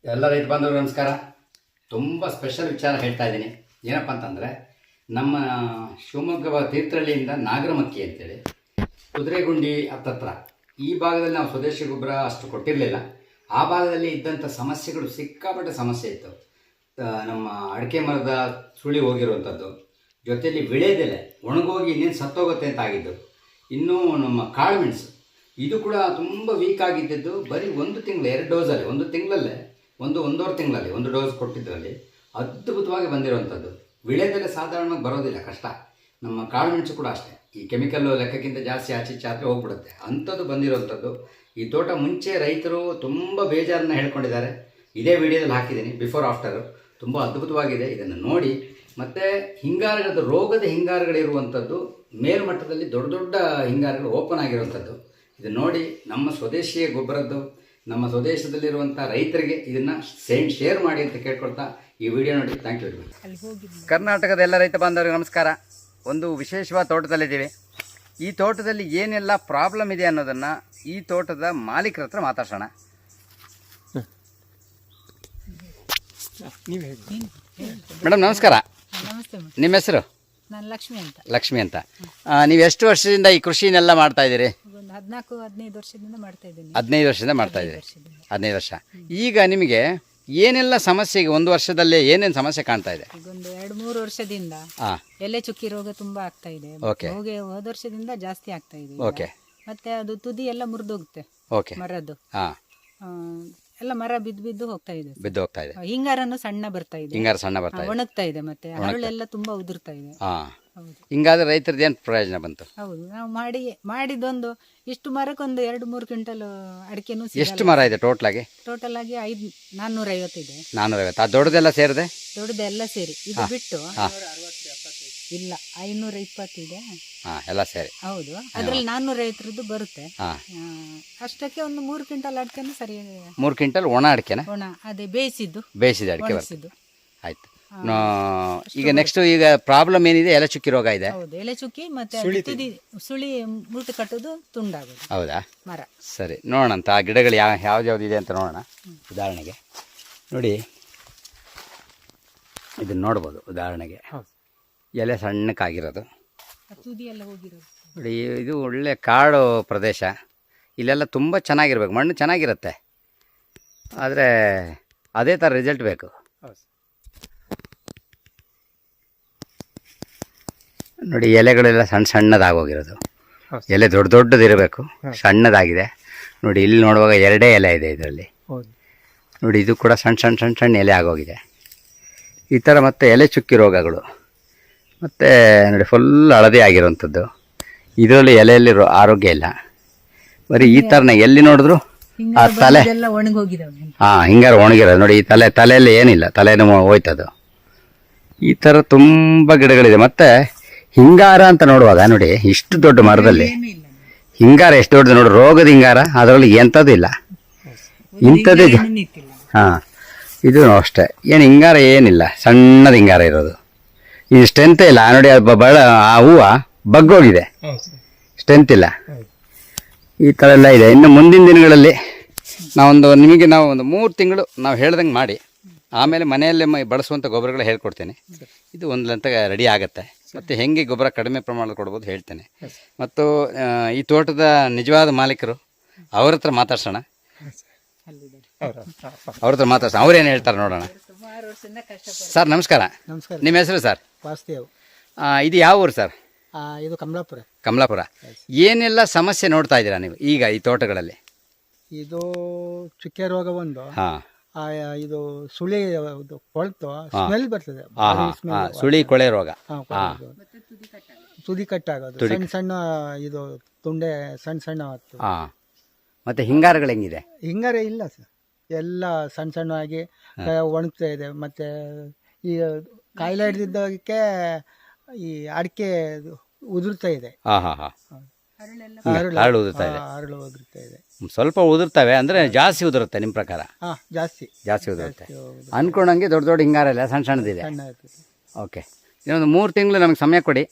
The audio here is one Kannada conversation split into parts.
ಎಲ್ಲ ರೈತ ಬಾಂಧವರು ನಮಸ್ಕಾರ. ತುಂಬ ಸ್ಪೆಷಲ್ ವಿಚಾರ ಹೇಳ್ತಾ ಇದ್ದೀನಿ. ಏನಪ್ಪ ಅಂತಂದರೆ, ನಮ್ಮ ಶಿವಮೊಗ್ಗ ತೀರ್ಥಹಳ್ಳಿಯಿಂದ ನಾಗರಮಕ್ಕಿ ಅಂತೇಳಿ ಕುದುರೆಗುಂಡಿ ಹತ್ತತ್ರ ಈ ಭಾಗದಲ್ಲಿ ನಾವು ಸ್ವದೇಶಿ ಗೊಬ್ಬರ ಅಷ್ಟು ಕೊಟ್ಟಿರಲಿಲ್ಲ. ಆ ಭಾಗದಲ್ಲಿ ಇದ್ದಂಥ ಸಮಸ್ಯೆಗಳು ಸಿಕ್ಕಾಪಟ್ಟೆ ಸಮಸ್ಯೆ ಇತ್ತು. ನಮ್ಮ ಅಡಿಕೆ ಮರದ ಸುಳಿ ಹೋಗಿರುವಂಥದ್ದು, ಜೊತೆಯಲ್ಲಿ ವಿಳೆದೆಲೆ ಒಣಗೋಗಿ ಇನ್ನೇನು ಸತ್ತೋಗುತ್ತೆ ಅಂತ ಆಗಿದ್ದು. ಇನ್ನೂ ನಮ್ಮ ಕಾಳು ಮೆಣಸು ಇದು ಕೂಡ ತುಂಬ ವೀಕ್ ಆಗಿದ್ದು. ಬರೀ ಒಂದು ತಿಂಗಳು 2 ಡೋಸಲ್ಲಿ, ಒಂದು ತಿಂಗಳಲ್ಲೇ ಒಂದೂವರೆ ತಿಂಗಳಲ್ಲಿ 1 ಡೋಸ್ ಕೊಟ್ಟಿದ್ದರಲ್ಲಿ ಅದ್ಭುತವಾಗಿ ಬಂದಿರುವಂಥದ್ದು. ವಿಳೆದೆಲೆ ಸಾಧಾರಣವಾಗಿ ಬರೋದಿಲ್ಲ, ಕಷ್ಟ. ನಮ್ಮ ಕಾಳು ಮೆಣಸು ಕೂಡ ಅಷ್ಟೇ, ಈ ಕೆಮಿಕಲ್ಲು ಲೆಕ್ಕಕ್ಕಿಂತ ಜಾಸ್ತಿ ಆಚೆ ಹೋಗ್ಬಿಡುತ್ತೆ, ಅಂಥದ್ದು ಬಂದಿರೋವಂಥದ್ದು. ಈ ತೋಟ ಮುಂಚೆ ರೈತರು ತುಂಬ ಬೇಜಾರನ್ನ ಹೇಳ್ಕೊಂಡಿದ್ದಾರೆ. ಇದೇ ವಿಡಿಯೋದಲ್ಲಿ ಹಾಕಿದ್ದೀನಿ, ಬಿಫೋರ್ ಆಫ್ಟರು. ತುಂಬ ಅದ್ಭುತವಾಗಿದೆ, ಇದನ್ನು ನೋಡಿ. ಮತ್ತು ಹಿಂಗಾರಗಳದ್ದು, ರೋಗದ ಹಿಂಗಾರಗಳಿರುವಂಥದ್ದು ಮೇಲ್ಮಟ್ಟದಲ್ಲಿ ದೊಡ್ಡ ದೊಡ್ಡ ಹಿಂಗಾರಗಳು ಓಪನ್ ಆಗಿರುವಂಥದ್ದು. ಇದು ನೋಡಿ, ನಮ್ಮ ಸ್ವದೇಶಿಯ ಗೊಬ್ಬರದ್ದು, ನಮ್ಮ ಸ್ವದೇಶದಲ್ಲಿರುವಂಥ ರೈತರಿಗೆ ಇದನ್ನು ಶೇರ್ ಮಾಡಿ ಅಂತ ಕೇಳ್ಕೊಳ್ತಾ ಈ ವಿಡಿಯೋ ನೋಡಿ. Thank you very much. ಕರ್ನಾಟಕದ ಎಲ್ಲ ರೈತ ಬಾಂಧವರಿಗೆ ನಮಸ್ಕಾರ. ಒಂದು ವಿಶೇಷವಾದ ತೋಟದಲ್ಲಿದ್ದೀವಿ. ಈ ತೋಟದಲ್ಲಿ ಏನೆಲ್ಲ ಪ್ರಾಬ್ಲಮ್ ಇದೆ ಅನ್ನೋದನ್ನು ಈ ತೋಟದ ಮಾಲೀಕರ ಹತ್ರ ಮಾತಾಡ್ಸೋಣ. ಮೇಡಮ್ ನಮಸ್ಕಾರ. ನಿಮ್ಮ ಹೆಸರು? ಲಕ್ಷ್ಮಿ ಅಂತ. ನೀವು ಎಷ್ಟು ವರ್ಷದಿಂದ ಈ ಕೃಷಿನೆಲ್ಲ ಮಾಡ್ತಾ ಇದ್ದೀರಿ? 14-15 ವರ್ಷದಿಂದ ಮಾಡ್ತಾ ಇದ್ದೀನಿ. 15 ವರ್ಷದಿಂದ ಮಾಡ್ತಾ ಇದ್ದೀರಿ. 15 ವರ್ಷ. ಈಗ ನಿಮಗೆ ಏನೆಲ್ಲ ಸಮಸ್ಯೆಗೆ ಒಂದು ವರ್ಷದಲ್ಲೇ ಏನೇನು ಸಮಸ್ಯೆ ಕಾಣ್ತಾ ಇದೆ? ಈಗ ಒಂದು 2-3 ವರ್ಷದಿಂದ ಎಲೆ ಚುಕ್ಕಿ ರೋಗ ತುಂಬಾ ಆಗ್ತಾ ಇದೆ. ಹೋದ ವರ್ಷದಿಂದ ಜಾಸ್ತಿ ಆಗ್ತಾ ಇದೆ. ಓಕೆ. ಮತ್ತೆ ಅದು ತುದಿ ಎಲ್ಲ ಮುರಿದೋಗುತ್ತೆ. ಓಕೆ. ಮರದ್ದು ಎಲ್ಲ ಮರ ಬಿದ್ದು ಹೋಗ್ತಾ ಇದೆ. ಹಿಂಗಾರನು ಸಣ್ಣ ಬರ್ತಾ ಇದೆ. ಒಣಗ್ತಾ ಇದೆ. ಮತ್ತೆ ಹರಳೆಲ್ಲ ತುಂಬಾ ಉದುರ್ತಾ ಇದೆ. ಹಿಂಗಾದ್ರೆ ರೈತರದ್ದು ಏನು ಪ್ರಯೋಜನ ಬಂತು? ಹೌದು, ನಾವು ಮಾಡಿದೊಂದು ಇಷ್ಟು ಮರಕ್ಕೊಂದು 2-3 ಕ್ವಿಂಟಲ್ ಅಡಿಕೆನೂ. ಎಷ್ಟು ಮರ ಇದೆ ಟೋಟಲ್ ಆಗಿ? 450 ಇದೆ. 450. ದೊಡ್ಡದೆಲ್ಲ ಸೇರಿದೆ? ದೊಡ್ಡದೆಲ್ಲ ಸೇರಿ ಇದು ಬಿಟ್ಟು ಇಲ್ಲ 520 ಇದೆ. ಎಲ್ಲ ಸೇರಿ. ಹೌದು, ಅದ್ರಲ್ಲಿ 450 ಬರುತ್ತೆ. ಅಷ್ಟಕ್ಕೆ ಒಂದು 3 ಕ್ವಿಂಟಲ್ ಅಡಿಕೆನೂ ಸರಿಯಾಗಿ. 3 ಕ್ವಿಂಟಲ್ ಒಣ ಅಡಿಕೆನ? ಒಣ, ಅದೇ ಬೇಯಿಸಿದ್ದು ಅಡಿಕೆ ಆಯ್ತು. ಈಗ ನೆಕ್ಸ್ಟ್ ಈಗ ಪ್ರಾಬ್ಲಮ್ ಏನಿದೆ? ಎಲೆ ಚುಕ್ಕಿ ರೋಗ ಇದೆ. ಹೌದು, ಎಲೆ ಚುಕ್ಕಿ ಮತ್ತೆ ತುದಿ ಸುಳಿ ಮುಟ್ಟು ಕಟ್ಟೋದು ತುಂಡಾಗೋದು. ಹೌದಾ? ಮರ ಸರಿ, ನೋಡೋಣ ಅಂತ. ಆ ಗಿಡಗಳು ಯಾವ್ದು ಇದೆ ಅಂತ ನೋಡೋಣ. ಉದಾಹರಣೆಗೆ ನೋಡಿ, ಇದನ್ನ ನೋಡ್ಬೋದು. ಉದಾಹರಣೆಗೆ ಎಲೆ ಸಣ್ಣಕ್ಕಾಗಿರೋದು ತುದಿ ಎಲ್ಲ ಹೋಗಿರೋದು ನೋಡಿ. ಇದು ಒಳ್ಳೆ ಕಾಡು ಪ್ರದೇಶ. ಇಲ್ಲೆಲ್ಲ ತುಂಬ ಚೆನ್ನಾಗಿರ್ಬೇಕು, ಮಣ್ಣು ಚೆನ್ನಾಗಿರುತ್ತೆ, ಆದರೆ ಅದೇ ಥರ ರಿಸಲ್ಟ್ ಬೇಕು. ನೋಡಿ, ಎಲೆಗಳೆಲ್ಲ ಸಣ್ಣದಾಗೋಗಿರೋದು. ಎಲೆ ದೊಡ್ಡದಿರಬೇಕು, ಸಣ್ಣದಾಗಿದೆ. ನೋಡಿ, ಇಲ್ಲಿ ನೋಡುವಾಗ 2 ಎಲೆ ಇದೆ ಇದರಲ್ಲಿ. ನೋಡಿ, ಇದು ಕೂಡ ಸಣ್ಣ ಎಲೆ ಆಗೋಗಿದೆ. ಈ ಥರ ಮತ್ತೆ ಎಲೆ ಚುಕ್ಕಿ ರೋಗಗಳು, ಮತ್ತು ನೋಡಿ ಫುಲ್ ಹಳದಿ ಆಗಿರುವಂಥದ್ದು. ಇದರಲ್ಲಿ ಎಲೆಯಲ್ಲಿ ಆರೋಗ್ಯ ಇಲ್ಲ. ಬರೀ ಈ ಥರನೇ ಎಲ್ಲಿ ನೋಡಿದ್ರು ಆ ತಲೆ ಹಿಂಗಾರ ಒಣಗಿರೋದು. ನೋಡಿ, ಈ ತಲೆಯಲ್ಲಿ ಏನಿಲ್ಲ, ತಲೆನೂ ಹೋಯ್ತದು. ಈ ಥರ ತುಂಬ ಗಿಡಗಳಿದೆ. ಮತ್ತು ಹಿಂಗಾರ ಅಂತ ನೋಡುವಾಗ ನೋಡಿ, ಇಷ್ಟು ದೊಡ್ಡ ಮರದಲ್ಲಿ ಹಿಂಗಾರ ಎಷ್ಟು ದೊಡ್ಡದು ನೋಡಿ. ರೋಗದ ಹಿಂಗಾರ, ಅದರಲ್ಲಿ ಎಂಥದ್ದು ಇಲ್ಲ, ಇಂಥದ್ದೇ. ಇದು ಅಷ್ಟೇ, ಏನು ಹಿಂಗಾರ ಏನಿಲ್ಲ, ಸಣ್ಣದ ಹಿಂಗಾರ ಇರೋದು. ಇದು ಸ್ಟ್ರೆಂತೇ ಇಲ್ಲ ನೋಡಿ. ಆ ಹೂವು ಬಗ್ಗೋಗಿದೆ, ಸ್ಟ್ರೆಂತ್ ಇಲ್ಲ. ಈ ಥರ ಎಲ್ಲ ಇದೆ. ಇನ್ನು ಮುಂದಿನ ದಿನಗಳಲ್ಲಿ ನಾವು ಒಂದು 3 ತಿಂಗಳು ನಾವು ಹೇಳ್ದಂಗೆ ಮಾಡಿ, ಆಮೇಲೆ ಮನೆಯಲ್ಲೇ ಬಳಸುವಂಥ ಗೊಬ್ಬರಗಳು ಹೇಳ್ಕೊಡ್ತೇನೆ. ಇದು ಒಂದು ರೆಡಿ ಆಗುತ್ತೆ. ಮತ್ತು ಹೆಂಗೆ ಗೊಬ್ಬರ ಕಡಿಮೆ ಪ್ರಮಾಣದಲ್ಲಿ ಕೊಡ್ಬೋದು ಹೇಳ್ತೇನೆ. ಮತ್ತು ಈ ತೋಟದ ನಿಜವಾದ ಮಾಲೀಕರು, ಅವ್ರ ಹತ್ರ ಮಾತಾಡ್ಸೋಣ. ಅವ್ರೇನು ಹೇಳ್ತಾರೆ ನೋಡೋಣ. ಸರ್ ನಮಸ್ಕಾರ. ನಿಮ್ಮ ಹೆಸರು ಸರ್? ವಾಸುದೇವ್. ಇದು ಯಾವ ಊರು ಸರ್? ಇದು ಕಮಲಾಪುರ. ಏನೆಲ್ಲ ಸಮಸ್ಯೆ ನೋಡ್ತಾ ಇದ್ದೀರಾ ನೀವು ಈಗ ಈ ತೋಟಗಳಲ್ಲಿ? ಇದು ಚುಕ್ಕೆ ರೋಗ ಒಂದು. ಇದು ಸುಳಿ ಕೊಳ್ತು ಸ್ಮೆಲ್ ಬರ್ತದೆ. ಸುಳಿ ಕೊಳೆ ರೋಗ, ತುದಿ ಕಟ್ಟಾಗೋದು, ಸಣ್ಣ ಇದು ತುಂಡೆ ಸಣ್ಣ. ಮತ್ತೆ ಹಿಂಗಾರಗಳು ಹೆಂಗಿದೆ? ಹಿಂಗಾರ ಇಲ್ಲ ಸರ್, ಎಲ್ಲ ಸಣ್ಣವಾಗಿ ಒಣಗ್ತಾ ಇದೆ. ಮತ್ತೆ ಈ ಕಾಯಿಲೆ ಹಿಡಿದಿದ್ದಕ್ಕೆ ಈ ಅಡಿಕೆ ಉದುರ್ತಾ ಇದೆ. ಹರಳು ಉದುರ್ತಾ ಇದೆ. ಸ್ವಲ್ಪ ಉದುರ್ತವೆ ಅಂದ್ರೆ ಜಾಸ್ತಿ ಉದುರುತ್ತೆ ನಿಮ್ಮ ಪ್ರಕಾರ? ಜಾಸ್ತಿ ಉದುರುತ್ತೆ. ಅನ್ಕೊಂಡಂಗೆ ದೊಡ್ಡ ಹಿಂಗಾರ ಇಲ್ಲ, ಸಣ್ಣದಿದೆ. ಓಕೆ, ಇನ್ನೊಂದು 3 ತಿಂಗಳು ನಮಗೆ ಸಮಯ ಕೊಡಿ.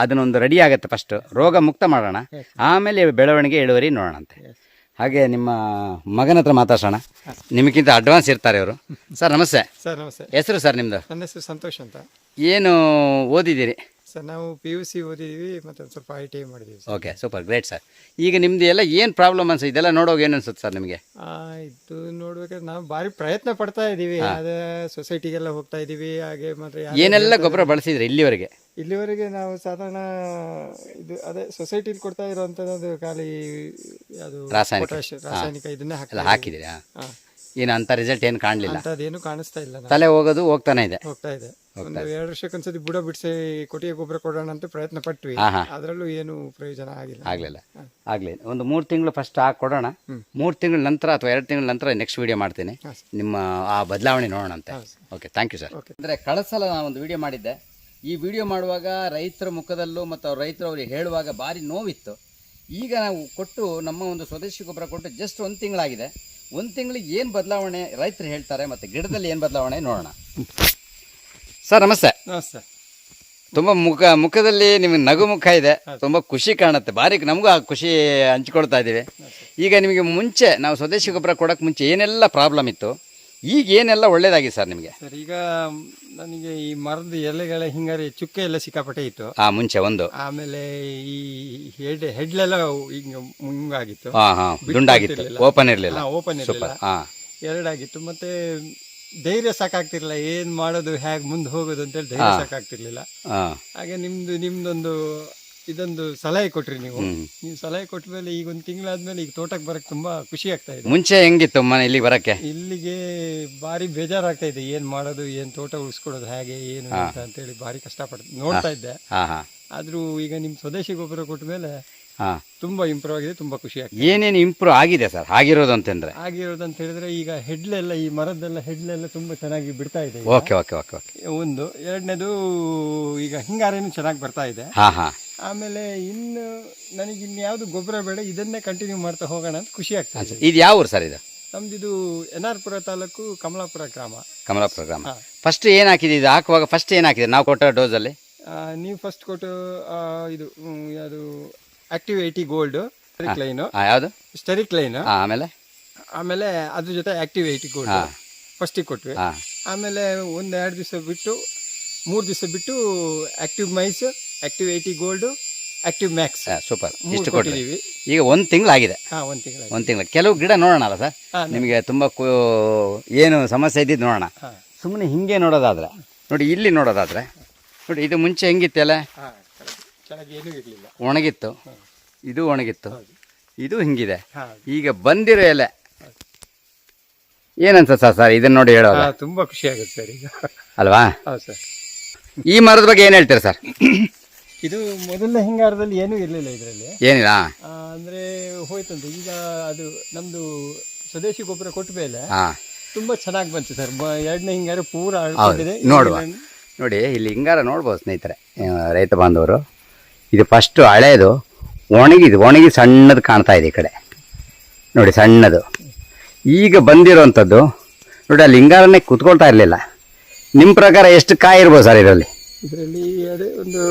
ಅದನ್ನೊಂದು ರೆಡಿ ಆಗುತ್ತೆ. ಫಸ್ಟ್ ರೋಗ ಮುಕ್ತ ಮಾಡೋಣ, ಆಮೇಲೆ ಬೆಳವಣಿಗೆ ಇಳುವರಿ ನೋಡೋಣಂತೆ. ಹಾಗೆ ನಿಮ್ಮ ಮಗನ ಹತ್ರ ಮಾತಾಡ್ಸೋಣ. ನಿಮಗಿಂತ ಅಡ್ವಾನ್ಸ್ ಇರ್ತಾರೆ ಇವರು. ಸರ್ ನಮಸ್ತೆ. ಸರ್ ನಮಸ್ತೆ. ಹೆಸರು ಸರ್ ನಿಮ್ಮದು? ನನ್ನ ಹೆಸರು ಸಂತೋಷ್ ಅಂತ. ಏನು ಓದಿದ್ದೀರಿ? ಸರ್ ನಾವು PUC ಓದಿದ್ದೀವಿ ಮತ್ತು ಸ್ವಲ್ಪ ITI ಮಾಡಿದ್ದೀವಿ. Okay, super, great sir. ಈಗ ನಿಮ್ಮದು ಎಲ್ಲ ಏನು ಪ್ರಾಬ್ಲಮ್ ಅನ್ಸುತ್ತೆ? ಇದೆಲ್ಲ ನೋಡೋವಾಗ ಏನು ಅನ್ಸುತ್ತೆ ಸರ್ ನಿಮಗೆ? ಇದು ನೋಡ್ಬೇಕಾದ್ರೆ ನಾವು ಭಾರಿ ಪ್ರಯತ್ನ ಪಡ್ತಾ ಇದ್ದೀವಿ. ಅದೇ ಸೊಸೈಟಿಗೆಲ್ಲ ಹೋಗ್ತಾ ಇದ್ದೀವಿ. ಹಾಗೆ ಮಾತ್ರ ಏನೆಲ್ಲ ಗೊಬ್ಬರ ಬಳಸಿದ್ರಿ ಇಲ್ಲಿವರೆಗೆ? ಇಲ್ಲಿವರೆಗೆ ನಾವು ಸಾಧಾರಣ ಇದು ಅದೇ ಸೊಸೈಟಿಲಿ ಕೊಡ್ತಾ ಇರೋಂಥದ್ದು ಖಾಲಿ ಅದು ರಾಸಾಯನಿಕ ಇದನ್ನೇ ಹಾಕಿದ್ದೀರಿ. ಏನು ಅಂತ ರಿಸಲ್ಟ್ ಏನು ಕಾಣಲಿಲ್ಲ? ಅದೇನು ಕಾಣಿಸ್ತಾ ಇಲ್ಲ. ತಲೆ ಹೋಗೋದು ಹೋಗ್ತಾನೆ ಇದೆ. ಹೋಗ್ತಾ ಇದೆ. ಒಂದು 2 ವರ್ಷಕ್ಕೊಂದ್ಸತಿ ಬುಡ ಬಿಡಿಸಿ ಕೊಟ್ಟಿಗೆ ಗೊಬ್ಬರ ಕೊಡೋಣ ಅಂತ ಪ್ರಯತ್ನ ಪಟ್ವಿ. ಅದರಲ್ಲೂ ಏನು ಪ್ರಯೋಜನ ಆಗಲಿಲ್ಲ. ಒಂದು 3 ತಿಂಗಳು ಫಸ್ಟ್ ಹಾಕಿ ಕೊಡೋಣ. 3 ತಿಂಗಳ ನಂತರ ಅಥವಾ 2 ತಿಂಗಳ ನಂತರ ನೆಕ್ಸ್ಟ್ ವಿಡಿಯೋ ಮಾಡ್ತೀನಿ. ನಿಮ್ಮ ಆ ಬದಲಾವಣೆ ನೋಡೋಣ ಅಂತ. Okay, thank you sir. ಅಂದರೆ ಕಳೆದ ಸಲ ನಾನು ಒಂದು ವಿಡಿಯೋ ಮಾಡಿದ್ದೆ. ಈ ವಿಡಿಯೋ ಮಾಡುವಾಗ ರೈತರ ಮುಖದಲ್ಲೂ ಮತ್ತು ರೈತರು ಅವ್ರಿಗೆ ಹೇಳುವಾಗ ಭಾರಿ ನೋವಿತ್ತು. ಈಗ ನಾವು ಕೊಟ್ಟು ನಮ್ಮ ಒಂದು ಸ್ವದೇಶಿ ಗೊಬ್ಬರ ಕೊಟ್ಟು ಜಸ್ಟ್ 1 ತಿಂಗಳಾಗಿದೆ. 1 ತಿಂಗಳಿಗೆ ಏನು ಬದಲಾವಣೆ ರೈತರು ಹೇಳ್ತಾರೆ ಮತ್ತು ಗಿಡದಲ್ಲಿ ಏನು ಬದಲಾವಣೆ ನೋಡೋಣ. ಸರ್ ನಮಸ್ತೆ. ನಮಸ್ತೆ. ತುಂಬ ಮುಖದಲ್ಲಿ ನಿಮಗೆ ನಗು ಮುಖ ಇದೆ. ತುಂಬ ಖುಷಿ ಕಾಣುತ್ತೆ. ಭಾರಿ ನಮಗೂ ಆ ಖುಷಿ ಹಂಚ್ಕೊಳ್ತಾ ಇದ್ದೀವಿ. ಈಗ ನಿಮಗೆ ಮುಂಚೆ ನಾವು ಸ್ವದೇಶಿ ಗೊಬ್ಬರ ಕೊಡೋಕ್ಕೆ ಮುಂಚೆ ಏನೆಲ್ಲ ಪ್ರಾಬ್ಲಮ್ ಇತ್ತು, ಈಗ ಏನೆಲ್ಲ ಒಳ್ಳೇದಾಗಿದೆ ಸರ್ ನಿಮಗೆ? ಸರ್ ಈಗ ನನಗೆ ಈ ಮರದ ಎಲೆಗಳ ಹಿಂಗಾರಿ ಚುಕ್ಕೆ ಎಲ್ಲ ಸಿಕ್ಕಾಪಟ್ಟೆ ಇತ್ತು ಮುಂಚೆ ಒಂದು. ಆಮೇಲೆ ಈ ಹೆಡ್ಲೆಲ್ಲ ಹಿಂಗ ಮುಂಗಾಗಿತ್ತು, ದುಂಡಾಗಿತ್ತು, ಓಪನ್ ಇರಲಿಲ್ಲ. ಎರಡಾಗಿತ್ತು. ಮತ್ತೆ ಧೈರ್ಯ ಸಾಕಾಗ್ತಿರ್ಲಿಲ್ಲ. ಏನ್ ಮಾಡೋದು, ಹೇಗೆ ಮುಂದೆ ಹೋಗೋದು ಅಂತೇಳಿ ಧೈರ್ಯ ಸಾಕಾಗ್ತಿರ್ಲಿಲ್ಲ. ಹಾಗೆ ನಿಮ್ದೊಂದು ಇದೊಂದು ಸಲಹೆ ಕೊಟ್ರಿ. ನೀವು ಸಲಹೆ ಕೊಟ್ಟ ಮೇಲೆ ಈಗ 1 ತಿಂಗಳಾದ್ಮೇಲೆ ಈಗ ತೋಟಕ್ಕೆ ಬರಕ್ ತುಂಬಾ ಖುಷಿ ಆಗ್ತಾ ಇದೆ. ಮುಂಚೆ ಹೆಂಗಿತ್ತು ಮನೆ ಇಲ್ಲಿಗೆ ಬರಕ್ಕೆ? ಇಲ್ಲಿಗೆ ಭಾರಿ ಬೇಜಾರಾಗ್ತಾ ಇದೆ. ಏನ್ ಮಾಡೋದು, ಏನ್ ತೋಟ ಉಳಿಸ್ಕೊಡೋದು, ಹೇಗೆ ಏನು ಅಂತ ಹೇಳಿ ಭಾರಿ ಕಷ್ಟಪಡ್ತಾ ನೋಡ್ತಾ ಇದ್ದೆ. ಆದ್ರೂ ಈಗ ನಿಮ್ ಸ್ವದೇಶಿ ಗೊಬ್ಬರ ಕೊಟ್ಟ ಮೇಲೆ ತುಂಬಾ ಇಂಪ್ರೂವ್ ಆಗಿದೆ. ತುಂಬಾ ಖುಷಿ ಆಗ್ತದೆ. ಏನೇನು ಇಂಪ್ರೂವ್ ಆಗಿದೆ ಸರ್? ಆಗಿರೋದಂತ ಹೇಳಿದ್ರೆ ಈಗ ಹೆಡ್ಲೆಲ್ಲ, ಈ ಮರದ್ದೆಲ್ಲ ಹೆಡ್ಲೆಲ್ಲ ತುಂಬಾ ಚೆನ್ನಾಗಿ ಬಿಡ್ತಾ ಇದೆ. Okay okay okay okay. ಒಂದು. ಎರಡನೇದು ಈಗ ಹಿಂಗಾರೇನು ಚೆನ್ನಾಗಿ ಬರ್ತಾ ಇದೆ. ಆಮೇಲೆ ಇನ್ನು ನನಗೆ ಇನ್ಯಾವುದು ಗೊಬ್ಬರ ಬೇಡ, ಇದನ್ನೇ ಕಂಟಿನ್ಯೂ ಮಾಡ್ತಾ ಹೋಗೋಣ ಅಂತ ಖುಷಿ ಆಗ್ತದೆ. ಇದು ಯಾವ ಊರು ಸರ್? ಇದು ನಮ್ದಿದು NR-ಪುರ ತಾಲೂಕು, ಕಮಲಾಪುರ ಗ್ರಾಮ. ಕಮಲಾಪುರ ಗ್ರಾಮ. ಫಸ್ಟ್ ಏನ್ ಹಾಕಿದೆ? ಇದು ಹಾಕುವಾಗ ಫಸ್ಟ್ ಏನ್ ಹಾಕಿದೆ ನಾವು ಕೊಟ್ಟ ಡೋಸ್ ಅಲ್ಲಿ? ನೀವು ಫಸ್ಟ್ ಕೊಟ್ಟು ಇದು ಯಾವುದು ಆಕ್ಟಿವ್ 80 ಗೋಲ್ಡ್ ಸ್ಟೆರಿಕ್ ಲೈನ್. ಯಾವುದು? Steric line. ಆಮೇಲೆ ಅದ್ರ ಜೊತೆ ಆಕ್ಟಿವ್ 80 ಗೋಲ್ಡ್ ಫಸ್ಟಿಗೆ ಕೊಟ್ವಿ. ಆಮೇಲೆ 1-2 ದಿವಸ ಬಿಟ್ಟು 3 ದಿವಸ ಬಿಟ್ಟು active mice, active 80 gold, active Max. Super. ಇಷ್ಟು ಕೊಟ್ಟಿದ್ದೀವಿ. ಈಗ 1 ತಿಂಗಳಾಗಿದೆ. 1 ತಿಂಗಳು. ಕೆಲವು ಗಿಡ ನೋಡೋಣ ಅಲ್ಲ ಸರ್, ನಿಮಗೆ ತುಂಬಾ ಏನು ಸಮಸ್ಯೆ ಇದ್ದಿದ್ದು ನೋಡೋಣ. ಸುಮ್ಮನೆ ಹಿಂಗೆ ನೋಡೋದಾದ್ರೆ ನೋಡಿ, ಇಲ್ಲಿ ನೋಡೋದಾದ್ರೆ ನೋಡಿ, ಇದು ಮುಂಚೆ ಹೆಂಗಿತ್ತೆಲ್ಲ ಒಣಗಿತ್ತು, ಇದು ಒಣಗಿತ್ತು, ಇದು ಹಿಂಗಿದೆ. ಈಗ ಬಂದಿರೋ ಎಲೆ ಏನನ್ಸುತ್ತೆ ಸರ್ ಇದನ್ನ ನೋಡಿ ಹೇಳೋದು? ತುಂಬಾ ಖುಷಿ ಆಗುತ್ತೆ ಸರ್ ಈಗ, ಅಲ್ವಾ? ಹೌದು ಸರ್. ಈ ಮರದ ಬಗ್ಗೆ ಏನ್ ಹೇಳ್ತೀರಾ ಸರ್? ಇದು ಮೊದಲನೇ ಹಿಂಗಾರದಲ್ಲಿ ಏನೂ ಇರಲಿಲ್ಲ, ಇದರಲ್ಲಿ ಏನಿಲ್ಲ ಅಂದ್ರೆ ಹೋಯ್ತಂತೆ. ಈಗ ಅದು ನಮ್ದು ಸ್ವದೇಶಿ ಗೊಬ್ಬರ ಕೊಟ್ಟ ಮೇಲೆ ತುಂಬಾ ಚೆನ್ನಾಗಿ ಬಂತು ಸರ್. ಎರಡನೇ ಹಿಂಗಾರ ಪೂರ ನೋಡುವ ನೋಡಿ, ಇಲ್ಲಿ ಹಿಂಗಾರ ನೋಡ್ಬೋದು ಸ್ನೇಹಿತರೆ, ರೈತ ಬಾಂಧವರು. ಇದು ಫಸ್ಟ್ ಹಳೇದು ಒಣಗಿ ಸಣ್ಣದು ಕಾಣ್ತಾ ಇದೆ ಈ ಕಡೆ ನೋಡಿ, ಸಣ್ಣದು. ಈಗ ಬಂದಿರೋವಂಥದ್ದು ನೋಡಿ, ಅಲ್ಲಿ ಹಿಂಗಾರನೇ ಕುತ್ಕೊಳ್ತಾ ಇರಲಿಲ್ಲ. ನಿಮ್ಮ ಪ್ರಕಾರ ಎಷ್ಟು ಕಾಯಿ ಇರ್ಬೋದು ಸರ್ ಇದರಲ್ಲಿ? ಅದೇ ಒಂದು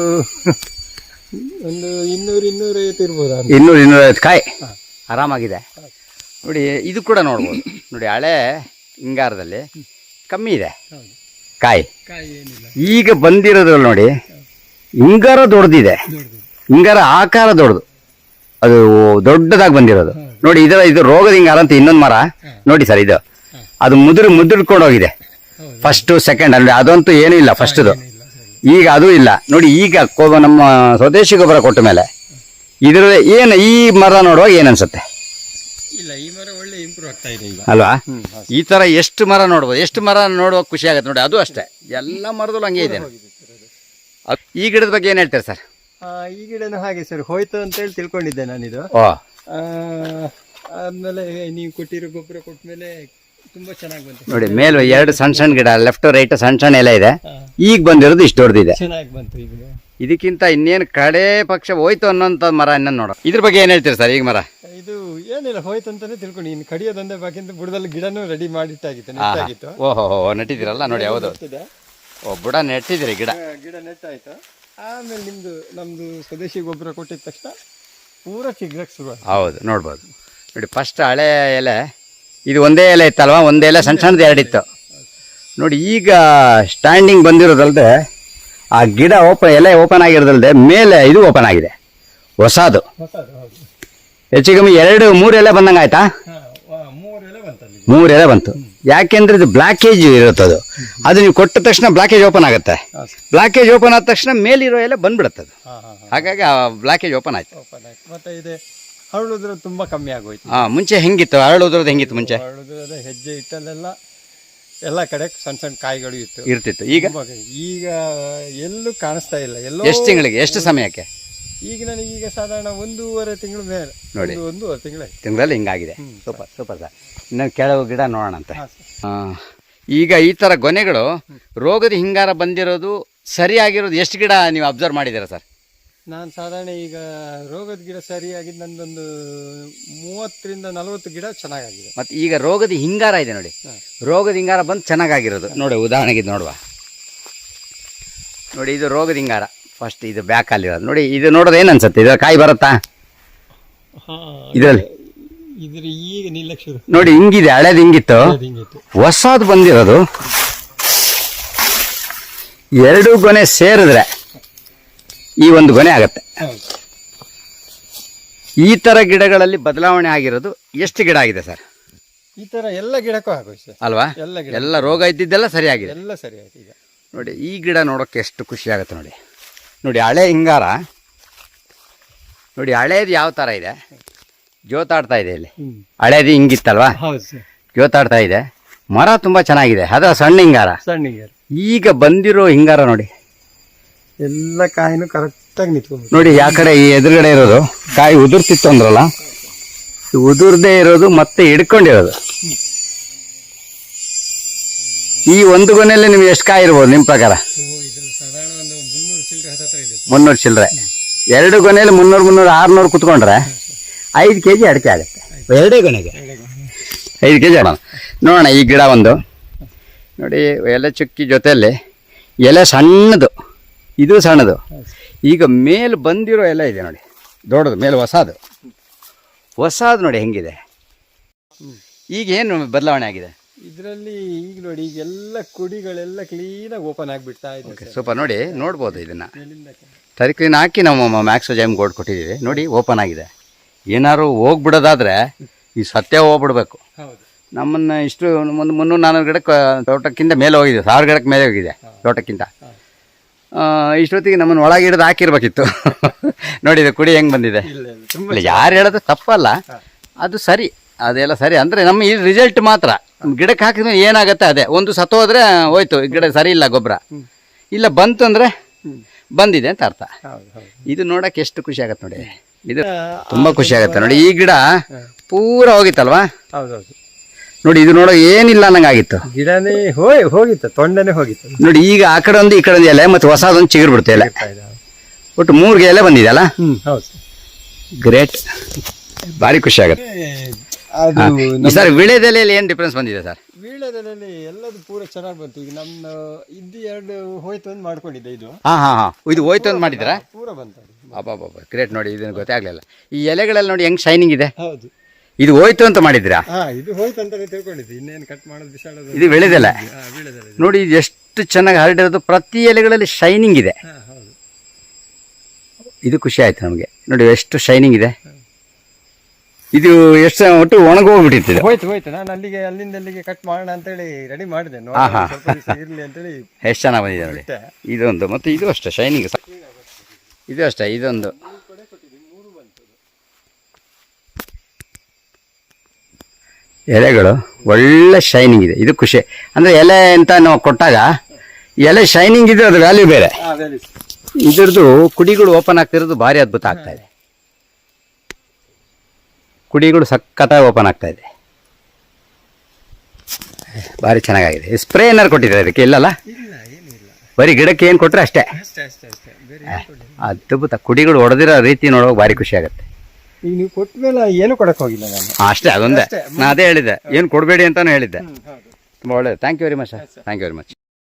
200-250 ಇರ್ಬೋದು. 200-250 ಕಾಯಿ ಆರಾಮಾಗಿದೆ ನೋಡಿ. ಇದು ಕೂಡ ನೋಡ್ಬೋದು ನೋಡಿ, ಹಳೆ ಹಿಂಗಾರದಲ್ಲಿ ಕಮ್ಮಿ ಇದೆ ಕಾಯಿ. ಈಗ ಬಂದಿರೋದ್ರಲ್ಲಿ ನೋಡಿ, ಹಿಂಗಾರ ದೊಡ್ಡದಿದೆ, ಹಿಂಗಾರ ಆಕಾರ ದೊಡ್ಡದು, ಅದು ದೊಡ್ಡದಾಗಿ ಬಂದಿರೋದು ನೋಡಿ. ಇದು ರೋಗದ ಹಿಂಗಾರ ಅಂತ ಇನ್ನೊಂದು ಮರ ನೋಡಿ ಸರ್, ಇದು ಅದು ಮುದುರ್ಕೊಂಡು ಹೋಗಿದೆ. ಫಸ್ಟ್ ಸೆಕೆಂಡ್ ಅಲ್ಲಿ ಅದಂತೂ ಏನೂ ಇಲ್ಲ ಫಸ್ಟ್ದು, ಈಗ ಅದು ಇಲ್ಲ ನೋಡಿ. ಈಗ ನಮ್ಮ ಸ್ವದೇಶಿ ಗೊಬ್ಬರ ಕೊಟ್ಟ ಮೇಲೆ ಇದ್ರ ಏನು ಈ ಮರ ನೋಡುವಾಗ ಏನ್ ಅನ್ಸುತ್ತೆ? ಇಲ್ಲ, ಈ ಮರ ಒಳ್ಳೆ ಇಂಪ್ರೂವ್ ಆಗ್ತಾ ಇದೆ ಈಗ, ಅಲ್ವಾ? ಈ ತರ ಎಷ್ಟು ಮರ ನೋಡ್ಬೋದು, ಎಷ್ಟು ಮರ ನೋಡುವಾಗ ಖುಷಿ ಆಗುತ್ತೆ ನೋಡಿ. ಅದು ಅಷ್ಟೇ, ಎಲ್ಲ ಮರದಲ್ಲೂ ಹಂಗೆ ಇದೆ. ಈ ಗಿಡದ ಬಗ್ಗೆ ಏನ್ ಹೇಳ್ತಾರೆ ಸರ್? ಈ ಗಿಡನು ಹಾಗೆ ಸರ್, ಹೋಯ್ತು ಅಂತ ಹೇಳಿ ತಿಳ್ಕೊಂಡಿದ್ದೆ ನಾನಿದು. ಆದ್ಮೇಲೆ ನೀವು ಕೊಟ್ಟಿರೋ ಗೊಬ್ಬರ ಕೊಟ್ಟ ಮೇಲೆ ತುಂಬಾ ಚೆನ್ನಾಗಿ ಬಂತು ನೋಡಿ. ಮೇಲ್ 2 ಸಣ್ಣ ಗಿಡ, ಲೆಫ್ಟ್ ರೈಟ್ ಸಣ್ಣ ಎಲೆ ಇದೆ. ಈಗ ಬಂದಿರೋದು ಇಷ್ಟು ದೊಡ್ಡದಿದೆ, ಚೆನ್ನಾಗಿ ಬಂತು. ಈಗ ಇದಕ್ಕಿಂತ ಇನ್ನೇನು ಕಡೆ ಪಕ್ಷ ಹೋಯ್ತು ಅನ್ನೋಂಥ ಮರ ಇನ್ನೊಂದು ನೋಡ. ಇದ್ರ ಬಗ್ಗೆ ಏನ್ ಹೇಳ್ತೀರಿ ಸರ್? ಈಗ ಮರ ಇದು ಏನಿಲ್ಲ, ಹೋಯ್ತು ಅಂತಾನೆ ತಿಳ್ಕೊಂಡು ಇನ್ನು ಕಡಿಯೋದೊಂದೇ ಬಾಕಿ ಅಂತ ಬುಡದಲ್ಲಿ ಗಿಡನೂ ರೆಡಿ ಮಾಡಿಟ್ಟಾಗಿತ್ತು. ಓಹೋ, ನೆಟ್ಟಿದ್ದೀರಲ್ಲ ನೋಡಿ. ಹೌದು, ಬುಡ ನೆಟ್ಟಿದ್ದೀರಿ, ಗಿಡ ನೆಟ್ಟಾಯ್ತು. ಆಮೇಲೆ ನಮ್ದು ಸ್ವದೇಶಿ ಗೊಬ್ಬರ ಕೊಟ್ಟಿದ ತಕ್ಷಣ ಪೂರ ಚಿಗ್ರಕ್ಕೆ ಶುರು. ಹೌದು, ನೋಡ್ಬೋದು. ನೋಡಿ ಫಸ್ಟ್ ಹಳೆ ಎಲೆ ಇದು ಒಂದೇ ಎಲೆ ಇತ್ತಲ್ವ, ಒಂದೇ ಎಲೆ ಸಣ್ಣ ಸಣ್ಣದು ಎರಡಿತ್ತು ನೋಡಿ. ಈಗ ಸ್ಟ್ಯಾಂಡಿಂಗ್ ಬಂದಿರೋದಲ್ದೆ ಆ ಗಿಡ ಎಲೆ ಓಪನ್ ಆಗಿರೋದಲ್ದೆ ಮೇಲೆ ಇದು ಓಪನ್ ಆಗಿದೆ ಹೊಸದು. ಹೆಚ್ಚು ಕಮ್ಮಿ 2-3 ಎಲೆ ಬಂದಂಗೆ ಆಯ್ತಾ? 3 ಎಲೆ ಬಂತು. ಯಾಕೆಂದ್ರೆ ಇದು ಬ್ಲಾಕೇಜ್ ಇರುತ್ತದು, ಅದು ನೀವು ಕೊಟ್ಟ ತಕ್ಷಣ ಬ್ಲಾಕೇಜ್ ಓಪನ್ ಆಗುತ್ತೆ. ಬ್ಲಾಕೇಜ್ ಓಪನ್ ಆದ ತಕ್ಷಣ ಮೇಲಿರೋ ಎಲೆ ಬಂದ್ಬಿಡುತ್ತೆ ಅದು. ಹಾಗಾಗಿ ಆ ಬ್ಲಾಕೇಜ್ ಓಪನ್ ಆಯ್ತು. ಮತ್ತೆ ಇದೆ ಹರಳುದ್ರ ತುಂಬಾ ಕಮ್ಮಿ ಆಗೋಯ್ತು. ಮುಂಚೆ ಹೆಂಗಿತ್ತು ಹರಳುದ್ರದ್ದು? ಹೆಂಗಿತ್ತು ಮುಂಚೆ? ಹರಳುದ್ರದ ಹೆಜ್ಜೆ ಇಟ್ಟಲ್ಲೆಲ್ಲ ಎಲ್ಲ ಕಡೆ ಸಣ್ಣ ಸಣ್ಣ ಕಾಯಿಗಳು ಇರ್ತಿತ್ತು. ಈಗ ಎಲ್ಲೂ ಕಾಣಿಸ್ತಾ ಇಲ್ಲ. ಎಷ್ಟು ತಿಂಗಳಿಗೆ, ಎಷ್ಟು ಸಮಯಕ್ಕೆ? ಈಗ ನನಗೀಗ ಸಾಧಾರಣ 1.5 ತಿಂಗಳು ಮೇಲೆ ನೋಡಿ, 1.5 ತಿಂಗಳಲ್ಲಿ ಹಿಂಗಾಗಿದೆ. Super super sir. ಇನ್ನು ಕೆಲವು ಗಿಡ ನೋಡೋಣಂತೆ. ಈಗ ಈ ಥರ ಗೊನೆಗಳು ರೋಗದ ಹಿಂಗಾರ ಬಂದಿರೋದು ಸರಿಯಾಗಿರೋದು ಎಷ್ಟು ಗಿಡ ನೀವು ಅಬ್ಸರ್ವ್ ಮಾಡಿದ್ದೀರಾ ಸರ್? ನಾನು ಸಾಧಾರಣ ಈಗ ರೋಗದ ಗಿಡ ಸರಿಯಾಗಿದ್ದು ನಂದೊಂದು 30-40 ಗಿಡ ಚೆನ್ನಾಗಿದೆ. ಮತ್ತು ಈಗ ರೋಗದ ಹಿಂಗಾರ ಇದೆ ನೋಡಿ, ರೋಗದ ಹಿಂಗಾರ ಬಂದು ಚೆನ್ನಾಗಿರೋದು ನೋಡಿ. ಉದಾಹರಣೆಗೆ ನೋಡುವ ನೋಡಿ, ಇದು ರೋಗದ ಹಿಂಗಾರ ಫಸ್ಟ್. ಇದು ಬ್ಯಾಕಲ್ಲಿರೋದು ನೋಡಿ. ಇದು ನೋಡೋದು ಏನು ಅನ್ಸುತ್ತೆ? ಇದು ಕಾಯಿ ಬರುತ್ತಾ ಇದರಲ್ಲಿ? ಈಗ ನಿರ್ಲಕ್ಷ್ಯ ನೋಡಿ, ಹಿಂಗಿದೆ. ಹಳೇದು ಹಿಂಗಿತ್ತು, ಹೊಸದು ಬಂದಿರೋದು. 2 ಗೊನೆ ಸೇರಿದ್ರೆ ಈ ಒಂದು ಗೊನೆ ಆಗತ್ತೆ. ಈ ತರ ಗಿಡಗಳಲ್ಲಿ ಬದಲಾವಣೆ ಆಗಿರೋದು ಎಷ್ಟು ಗಿಡ ಆಗಿದೆ ಸರ್? ಈ ತರ ಎಲ್ಲ ಗಿಡಕ್ಕೂ ಆಗೋಯ್ತು ಸರ್. ಅಲ್ವಾ? ಎಲ್ಲ ರೋಗ ಇದ್ದಿದ್ದೆಲ್ಲ ಸರಿಯಾಗಿದೆ. ಎಲ್ಲ ಸರಿಯಾಗಿದೆ. ಈಗ ನೋಡಿ, ಈ ಗಿಡ ನೋಡೋಕೆ ಎಷ್ಟು ಖುಷಿ ಆಗುತ್ತೆ ನೋಡಿ. ನೋಡಿ ಹಳೆ ಹಿಂಗಾರ ನೋಡಿ, ಹಳೇದು ಯಾವ ಥರ ಇದೆ, ಜೋತಾಡ್ತಾ ಇದೆ. ಇಲ್ಲಿ ಹಳೇದು ಹಿಂಗಿತ್ತಲ್ವಾ, ಜೋತಾಡ್ತಾ ಇದೆ. ಮರ ತುಂಬ ಚೆನ್ನಾಗಿದೆ. ಅದು ಸಣ್ಣ ಹಿಂಗಾರ. ಈಗ ಬಂದಿರೋ ಹಿಂಗಾರ ನೋಡಿ, ಎಲ್ಲ ಕಾಯಿನೂ ಕರೆಕ್ಟಾಗಿ ನಿಂತ್ಕೊಂಡು ನೋಡಿ. ಯಾ ಕಡೆ ಈ ಎದುರುಗಡೆ ಇರೋದು ಕಾಯಿ ಉದುರ್ತಿತ್ತು ಅಂದ್ರಲ್ಲ, ಉದುರ್ದೇ ಇರೋದು ಮತ್ತೆ ಹಿಡ್ಕೊಂಡಿರೋದು. ಈ ಒಂದು ಗೊನೆಯಲ್ಲಿ ನಿಮ್ಗೆ ಎಷ್ಟು ಕಾಯಿ ಇರ್ಬೋದು ನಿಮ್ಮ ಪ್ರಕಾರ? 300 ಚಿಲ್ಲರೆ. 2 ಗೊನೆಯಲ್ಲಿ 300-600 ಕುತ್ಕೊಂಡ್ರೆ 5 kg ಅಡಿಕೆ ಆಗುತ್ತೆ. 2 ಗೊನೆಗೆ 5 kg ಅಡ. ನೋಡೋಣ ಈ ಗಿಡ ಒಂದು ನೋಡಿ, ಎಲೆ ಚುಕ್ಕಿ ಜೊತೆಯಲ್ಲಿ ಎಲೆ ಸಣ್ಣದು, ಇದು ಸಣ್ಣದು. ಈಗ ಮೇಲೆ ಬಂದಿರೋ ಎಲೆ ಇದೆ ನೋಡಿ, ದೊಡ್ಡದು ಮೇಲೆ ಹೊಸದು ನೋಡಿ ಹೆಂಗಿದೆ. ಈಗ ಏನು ಬದಲಾವಣೆ ಆಗಿದೆ ಇದರಲ್ಲಿ? ಈಗ ನೋಡಿ, ಈಗೆಲ್ಲ ಕುಡಿಗಳೆಲ್ಲ ಕ್ಲೀನಾಗಿ ಓಪನ್ ಆಗಿಬಿಡ್ತಾ ಇದೆ. ಸೂಪರ್. ನೋಡಿ, ನೋಡ್ಬೋದು ಇದನ್ನು ತರಿಕ್ಲೀನ್ ಹಾಕಿ ನಾವು ಮ್ಯಾಕ್ಸೋಜೈಮ್ ಗೋಲ್ಡ್ ಕೊಟ್ಟಿದ್ದೀವಿ ನೋಡಿ, ಓಪನ್ ಆಗಿದೆ. ಏನಾದ್ರು ಹೋಗ್ಬಿಡೋದಾದ್ರೆ ಈ ಸತ್ಯ ಹೋಗ್ಬಿಡ್ಬೇಕು. ನಮ್ಮನ್ನು ಇಷ್ಟು ಒಂದು 300-400 ಗಿಡಕ್ಕೆ ತೋಟಕ್ಕಿಂತ ಮೇಲೆ ಹೋಗಿದೆ, 1000 ಗಿಡಕ್ಕೆ ಮೇಲೆ ಹೋಗಿದೆ ತೋಟಕ್ಕಿಂತ. ಇಷ್ಟೊತ್ತಿಗೆ ನಮ್ಮನ್ನು ಒಳಗೆ ಹಿಡಿದು ಹಾಕಿರ್ಬೇಕಿತ್ತು. ನೋಡಿ ಇದು ಕುಡಿ ಹೆಂಗೆ ಬಂದಿದೆ. ಯಾರು ಹೇಳೋದು ತಪ್ಪಲ್ಲ, ಅದು ಸರಿ, ಅದೆಲ್ಲ ಸರಿ. ಅಂದರೆ ನಮ್ಮ ಈ ರಿಸಲ್ಟ್ ಮಾತ್ರ ಗಿಡಕ್ಕೆ ಹಾಕಿದ್ರೆ ಏನಾಗುತ್ತೆ ಅದೇ. ಒಂದು ಸತ್ತೋದ್ರೆ ಹೋಯ್ತು, ಗಿಡ ಸರಿ ಇಲ್ಲ, ಗೊಬ್ಬರ ಇಲ್ಲ ಬಂತು ಅಂದರೆ ಬಂದಿದೆ ಅಂತ ಅರ್ಥ. ಇದು ನೋಡಕ್ಕೆ ಎಷ್ಟು ಖುಷಿ ಆಗತ್ತೆ ನೋಡಿ, ಇದು ತುಂಬ ಖುಷಿ ಆಗುತ್ತೆ ನೋಡಿ. ಈ ಗಿಡ ಪೂರ ಹೋಗಿತ್ತಲ್ವಾ? ಹೌದೌದು. ನೋಡಿ ಇದು ನೋಡೋ ಏನಿಲ್ಲ ಅನ್ನಂಗೆ ಆಗಿತ್ತು. ಗಿಡನೇ ಹೋಗಿತ್ತು, ತೊಂಡನೇ ಹೋಗಿತ್ತು ನೋಡಿ. ಈಗ ಆ ಕಡೆ ಒಂದು ಈ ಕಡೆ ಒಂದು ಎಲೆ ಮತ್ತು ಹೊಸದೊಂದು ಚಿಗುರು ಬಿಡುತ್ತೆ ಎಲೆ. ಒಟ್ಟು 3 ಎಲೆ ಬಂದಿದೆ ಅಲ್ಲ? ಹೌದು. ಗ್ರೇಟ್, ಭಾರಿ ಖುಷಿ ಆಗುತ್ತೆ. ಸರ್ ವೀಳ್ಯದೆಲೆಯಲ್ಲಿ ಏನು ಡಿಫ್ರೆನ್ಸ್ ಬಂದಿದೆ ಸರ್? ವೀಳ್ಯದೆಲೆಯಲ್ಲಿ ಎಲ್ಲದು ಪೂರ ಚೆನ್ನಾಗಿ ಬಂತು. ಈಗ ನಮ್ಮ ಇದ್ದು 2 ಹೋಯ್ತು ಅಂತ ಮಾಡ್ಕೊಂಡಿದ್ದೆ. ಇದು ಇದು ಹೋಯ್ತು ಅಂತ ಮಾಡಿದ್ರಾ? ಪೂರ ಬಂತು. ಅಬ್ಬಾ ಗ್ರೇಟ್. ನೋಡಿ ಇದನ್ನು ಗೊತ್ತೇ ಆಗಲಿಲ್ಲ. ಈ ಎಲೆಗಳಲ್ಲಿ ನೋಡಿ ಹೆಂಗ್ ಶೈನಿಂಗ್ ಇದೆ. ಹೌದು. ಇದು ಹೋಯ್ತು ಅಂತ ಮಾಡಿದ್ರಾ? ಇದು ಹೋಯ್ತು ಅಂತಾನೆ ತಿಳ್ಕೊಂಡಿದ್ದೆ. ಇನ್ನೇನು ಕಟ್ ಮಾಡೋದು ಬಿಸಾಡೋದು. ಇದು ವೀಳ್ಯದೆಲೆ ನೋಡಿ, ಇದು ಎಷ್ಟು ಚೆನ್ನಾಗಿ ಹರಡಿರೋದು. ಪ್ರತಿ ಎಲೆಗಳಲ್ಲಿ ಶೈನಿಂಗ್ ಇದೆ. ಇದು ಖುಷಿ ಆಯ್ತು ನಮಗೆ. ನೋಡಿ ಎಷ್ಟು ಶೈನಿಂಗ್ ಇದೆ. ಇದು ಎಷ್ಟು ಒಟ್ಟು ಒಣಗೋಗ್ಬಿಟ್ಟಿತ್ತು. ಹೋಯ್ತು. ನಾನು ಅಲ್ಲಿಂದ ಅಲ್ಲಿಗೆ ಕಟ್ ಮಾಡೋಣ ಅಂತೇಳಿ ರೆಡಿ ಮಾಡಿದೆ. ಇರ್ಲಿ ಅಂತೇಳಿ ಎಷ್ಟು ಚೆನ್ನಾಗಿ ಬಂದಿದೆ ನೋಡಿ. ಇದೊಂದು ಮತ್ತು ಇದು ಅಷ್ಟೇ ಶೈನಿಂಗ್. ಇದು ಅಷ್ಟೇ, ಇದೊಂದು ಎಲೆಗಳು ಒಳ್ಳೆ ಶೈನಿಂಗ್ ಇದೆ. ಇದು ಖುಷಿ. ಅಂದರೆ ಎಲೆ ಅಂತ ನಾವು ಕೊಟ್ಟಾಗ ಎಲೆ ಶೈನಿಂಗ್ ಇದ್ರೆ ಅದು ವ್ಯಾಲ್ಯೂ ಬೇರೆ. ಇದ್ರದ್ದು ಕುಡಿಗಳು ಓಪನ್ ಆಗ್ತಿರೋದು ಭಾರಿ ಅದ್ಭುತ ಆಗ್ತಾ ಇದೆ. ಕುಡಿಗಳು ಸಖತ್ತಾಗಿ ಓಪನ್ ಆಗ್ತಾ ಇದೆ, ಭಾರಿ ಚೆನ್ನಾಗಿದೆ. ಸ್ಪ್ರೇ ಏನಾರು ಕೊಟ್ಟಿದ್ದಾರೆ ಇದಕ್ಕೆ? ಇಲ್ಲಲ್ಲ, ಬರೀ ಗಿಡಕ್ಕೆ ಏನು ಕೊಟ್ಟರೆ ಅಷ್ಟೇ. ಅದ್ಭುತ. ಕುಡಿಗಳು ಹೊಡೆದಿರೋ ರೀತಿ ನೋಡೋಕೆ ಭಾರಿ ಖುಷಿ ಆಗುತ್ತೆ. ಈಗ ನೀವು ಕೊಟ್ಟ ಮೇಲೆ ಏನು ಕೊಡಕ್ಕೆ ಹೋಗಿಲ್ಲ ನಾನು. ಅಷ್ಟೇ, ಅದೊಂದೇ. ನಾನು ಅದೇ ಹೇಳಿದ್ದೆ, ಏನು ಕೊಡಬೇಡಿ ಅಂತಾನು ಹೇಳಿದ್ದೆ. ತುಂಬ ಒಳ್ಳೆಯದು. Thank you very much sir. Thank you very much.